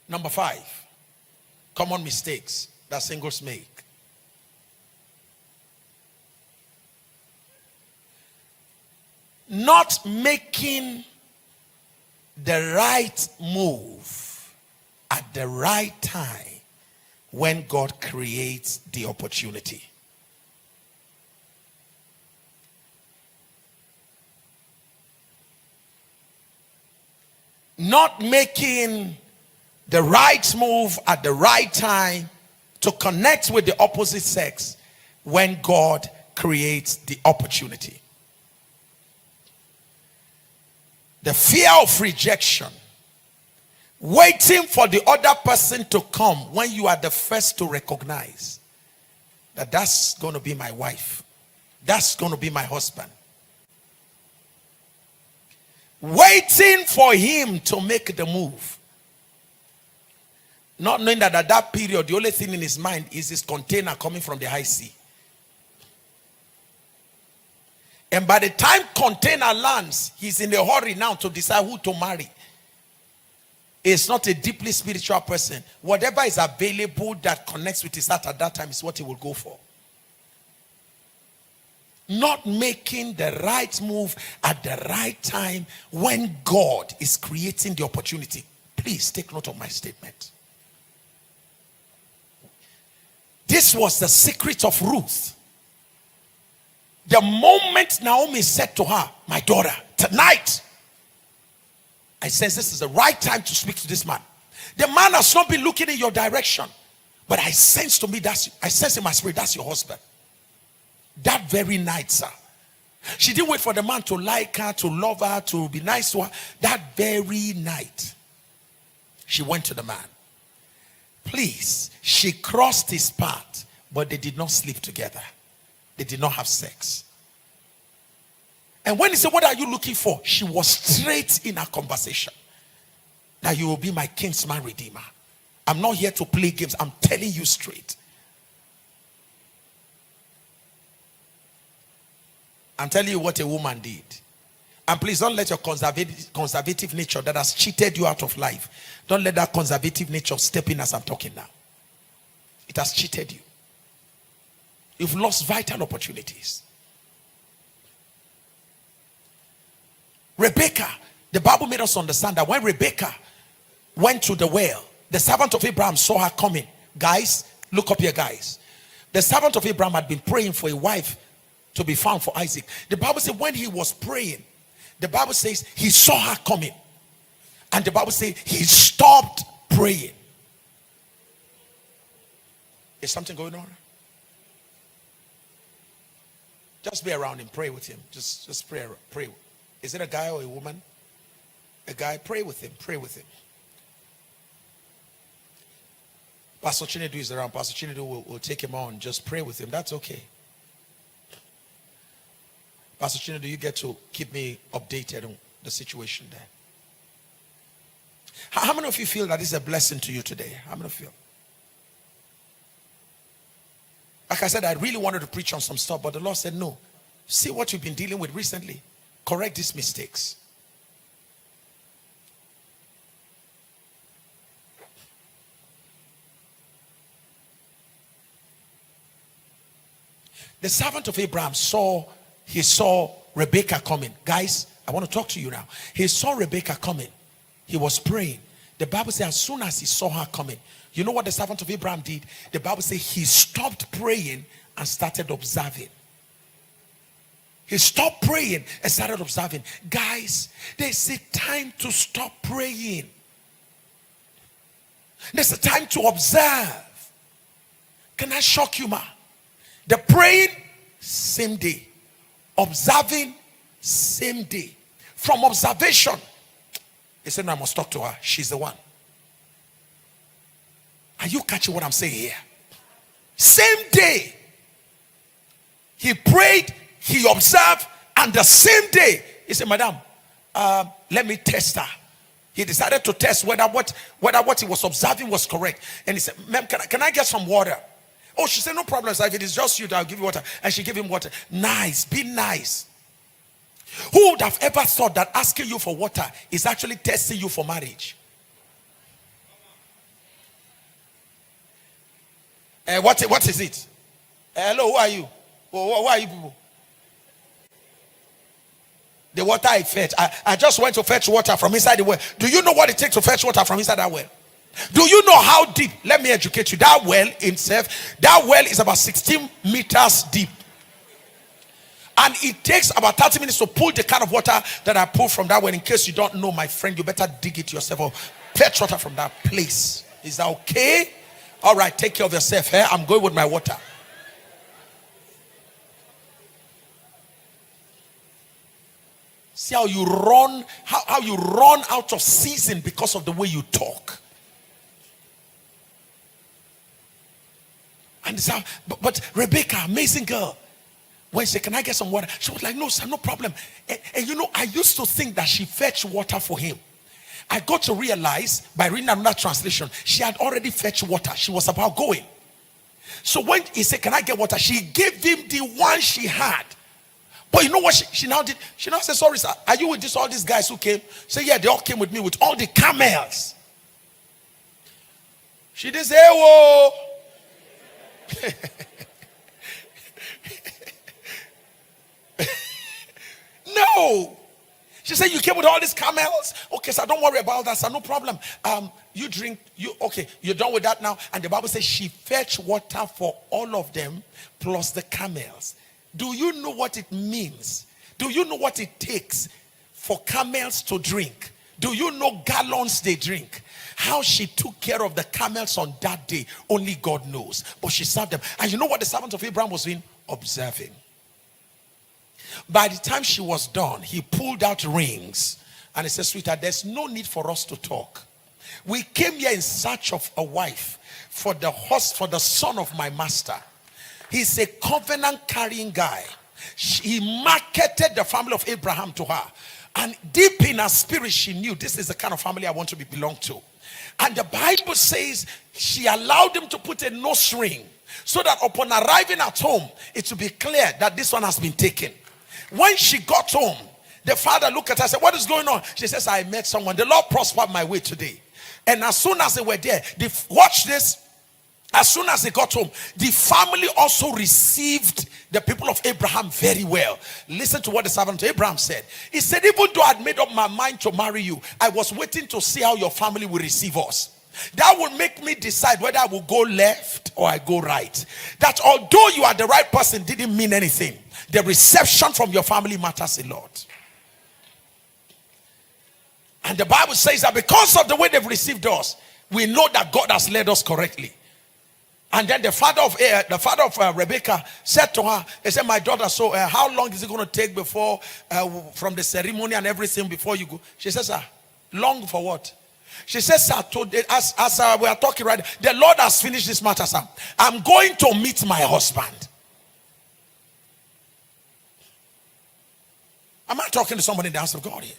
Number 5, common mistakes that singles make. Not making the right move at the right time when God creates the opportunity. Not making the right move at the right time to connect with the opposite sex when God creates the opportunity. The fear of rejection. Waiting for the other person to come when you are the first to recognize that that's going to be my wife. That's going to be my husband. Waiting for him to make the move. Not knowing that at that period, the only thing in his mind is his container coming from the high sea. And by the time container lands, he's in a hurry now to decide who to marry. It's not a deeply spiritual person. Whatever is available that connects with his heart at that time is what he will go for. Not making the right move at the right time when God is creating the opportunity. Please take note of my statement. This was the secret of Ruth. The moment Naomi said to her, my daughter, tonight, I sense this is the right time to speak to this man. The man has not been looking in your direction, but I sense in my spirit, that's your husband. That very night, sir. She didn't wait for the man to like her, to love her, to be nice to her. That very night, she went to the man. Please, she crossed his path, but they did not sleep together. They did not have sex. And when he said, what are you looking for? She was straight in her conversation. That you will be my kinsman redeemer. I'm not here to play games. I'm telling you straight. I'm telling you what a woman did. And please don't let your conservative nature that has cheated you out of life, don't let that conservative nature step in as I'm talking now. It has cheated you. You've lost vital opportunities. Rebecca, the Bible made us understand that when Rebecca went to the well, the servant of Abraham saw her coming. Guys, look up here, guys. The servant of Abraham had been praying for a wife to be found for Isaac. The Bible says when he was praying, the Bible says he saw her coming. And the Bible says he stopped praying. Is something going on? Just be around him, pray with him. Just pray. Is it a guy or a woman? A guy, pray with him, pray with him. Pastor Chinedu is around. Pastor Chinedu will take him on. Just pray with him. That's okay. Pastor Chinedu, you get to keep me updated on the situation there. How many of you feel that this is a blessing to you today? How many of you? Like I said, I really wanted to preach on some stuff, but the Lord said, no. See what you've been dealing with recently. Correct these mistakes. The servant of Abraham saw Rebecca coming. Guys, I want to talk to you now. He saw Rebecca coming. He was praying. The Bible says as soon as he saw her coming, you know what the servant of Abraham did? The Bible says he stopped praying and started observing. He stopped praying and started observing. Guys, there's a time to stop praying. There's a time to observe. Can I shock you, ma? The praying, same day. Observing, same day. From observation, he said, no, I must talk to her. She's the one. Are you catching what I'm saying here? Same day. He prayed, he observed, and the same day, he said, madam, let me test her. He decided to test whether what he was observing was correct. And he said, ma'am, can I get some water? Oh, she said, no problem, sir. If it is just you, I'll give you water. And she gave him water. Nice, be nice. Who would have ever thought that asking you for water is actually testing you for marriage? What is it? Hello, who are you? Who are you people? The water I fetch. I just went to fetch water from inside the well. Do you know what it takes to fetch water from inside that well? Do you know how deep? Let me educate you. That well itself, that well is about 16 meters deep. And it takes about 30 minutes to pull the kind of water that I pull from that well. In case you don't know, my friend, you better dig it yourself or fetch water from that place. Is that okay? All right, take care of yourself. I'm going with my water. See how you run, how you run out of season because of the way you talk. And it's how, but Rebecca, amazing girl. When she said, can I get some water? She was like, no, sir, no problem. And you know, I used to think that she fetched water for him. I got to realize by reading another translation, she had already fetched water. She was about going. So when he said, can I get water? She gave him the one she had. But you know what she now did? She now said, sorry, sir, are you with all these guys who came? Say, yeah, they all came with me with all the camels. She didn't say, whoa. No. She said, you came with all these camels? Okay, sir, don't worry about that, sir, no problem. You drink, okay, you're done with that now. And the Bible says she fetched water for all of them plus the camels. Do you know what it means? Do you know what it takes for camels to drink? Do you know gallons they drink? How she took care of the camels on that day, only God knows. But she served them. And you know what the servant of Abraham was doing? Observing. By the time she was done, he pulled out rings. And he said, sweetheart, there's no need for us to talk. We came here in search of a wife for the son of my master. He's a covenant carrying guy. He marketed the family of Abraham to her. And deep in her spirit, she knew this is the kind of family I want to belong to. And the Bible says she allowed him to put a nose ring so that upon arriving at home, it will be clear that this one has been taken. When she got home, the father looked at her and said, what is going on? She says, I met someone. The Lord prospered my way today. And as soon as they were there, watch this. As soon as they got home, the family also received the people of Abraham very well. Listen to what the servant of Abraham said. He said, even though I had made up my mind to marry you, I was waiting to see how your family will receive us. That will make me decide whether I will go left or I go right. That although you are the right person didn't mean anything. The reception from your family matters a lot. And the Bible says that because of the way they've received us, we know that God has led us correctly. And then the father of Rebecca said to her, he said, my daughter, so how long is it going to take before, from the ceremony and everything before you go? She says, sir, long for what? She says, sir, as we are talking right now, the Lord has finished this matter, sir. I'm going to meet my husband. Am I talking to somebody in the house of God here?